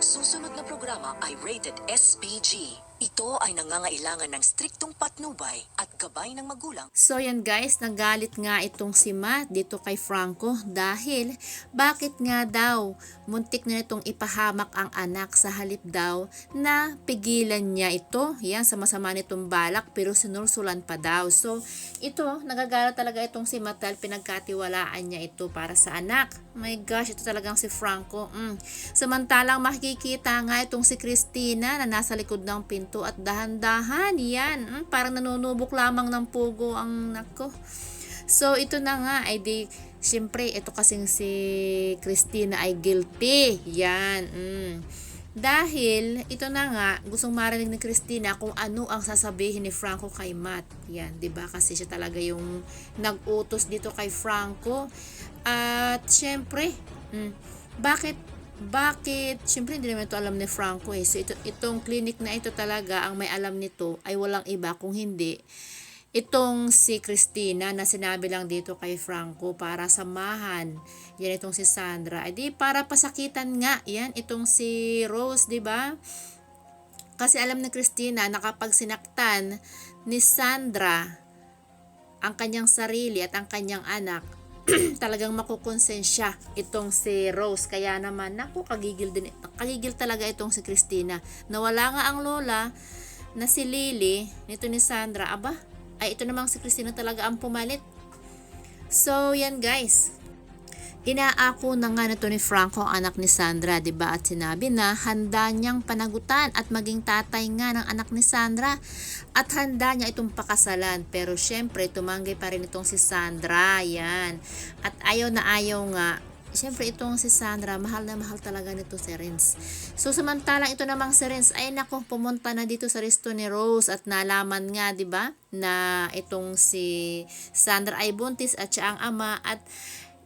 Susunod na programa ay rated SPG. Ito ay nangangailangan ng striktong patnubay at gabay ng magulang. So yan guys, nagalit nga itong si Matt dito kay Franco dahil bakit nga daw muntik na itong ipahamak ang anak sa halip daw na pigilan niya ito. Yan, sama-sama nitong balak pero sinursulan pa daw. So ito, nagagalit talaga itong si Matt dahil pinagkatiwalaan niya ito para sa anak. My gosh, ito talagang si Franco. Samantalang makikita nga itong si Christina na nasa likod ng pinto at dahan-dahan yan. Parang nanunubok lamang ng pugo ang nako. So ito na nga ay di siyempre ito kasing si Christina ay guilty. Yan. Dahil ito na nga gustong marinig ni Christina kung ano ang sasabihin ni Franco kay Matt. Yan, 'di ba? Kasi siya talaga yung nag-utos dito kay Franco. At siyempre, bakit syempre hindi naman ito alam ni Franco eh. So itong clinic na ito talaga ang may alam nito ay walang iba kung hindi itong si Christina na sinabi lang dito kay Franco para samahan yan itong si Sandra. Ay di para pasakitan nga yan itong si Rose, di ba? Kasi alam ni Christina na kapag sinaktan ni Sandra ang kanyang sarili at ang kanyang anak, talagang makukonsensya itong si Rose. Kaya naman, naku, kagigil talaga itong si Christina. Nawala nga ang lola na si Lily, nito ni Sandra, aba, ay ito namang si Christina talaga ang pumalit. So, yan guys. Inaako na nga nito ni Franco ang anak ni Sandra, 'di ba? At sinabi na handa niyang panagutan at maging tatay nga ng anak ni Sandra at handa niya itong pakasalan. Pero syempre, tumanggi pa rin itong si Sandra, yan. At ayaw na ayaw nga. Syempre itong si Sandra, mahal na mahal talaga nito si Renz. So samantalang ito namang si Renz, ay nako, pumunta na dito sa resto ni Rose at nalaman nga, 'di ba, na itong si Sandra ay buntis at siya ang ama. At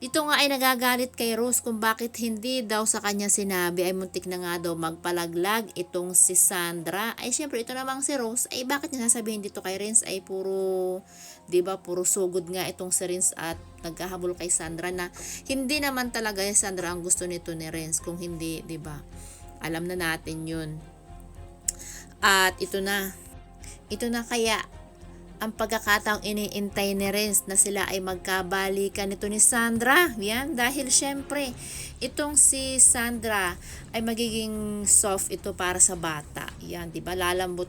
ito nga ay nagagalit kay Rose kung bakit hindi daw sa kanya sinabi, ay muntik na nga daw magpalaglag itong si Sandra. Ay syempre ito namang si Rose, ay bakit niya sasabihin dito kay Renz, ay puro, 'di ba, puro sugod nga itong si Renz at nagkahabol kay Sandra na hindi naman talaga yung Sandra ang gusto nito ni Renz, kung hindi, 'di ba? Alam na natin 'yun. At ito na kaya ang pagkakataong iniintay ni Renz na sila ay magkabalikan nito ni Sandra. Yan, dahil syempre, itong si Sandra ay magiging soft ito para sa bata. Yan, 'di ba? Lalambot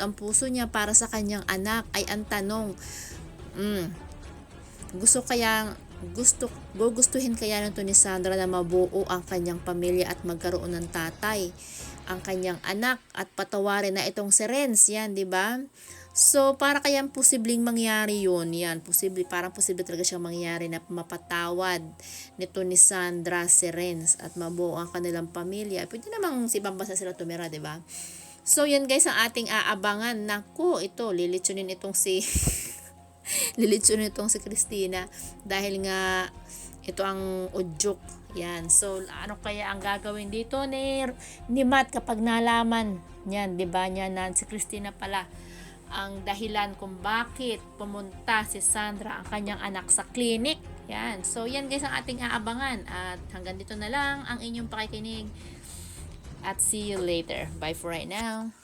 ang puso niya para sa kanyang anak. Ay ang tanong, gugustuhin kaya nito ni Sandra na mabuo ang kanyang pamilya at magkaroon ng tatay ang kanyang anak at patawarin na itong si Renz, yan, 'di ba? So, para kayang posibleng mangyari yun. Yan, parang posible talaga siyang mangyari na mapatawad nito ni Sandra si Renz at mabuo ang kanilang pamilya. Pwede namang sa ibang bansa sila tumira, diba? So, yan guys ang ating aabangan. Naku, ito, lilitsunin itong si Christina dahil nga ito ang udyok. Yan. So, ano kaya ang gagawin dito ni Matt kapag nalaman? Yan, diba? Yan na si Christina pala ang dahilan kung bakit pumunta si Sandra ang kanyang anak sa clinic. Yan. So, yan guys ang ating aabangan. At hanggang dito na lang ang inyong pakikinig. At see you later. Bye for right now.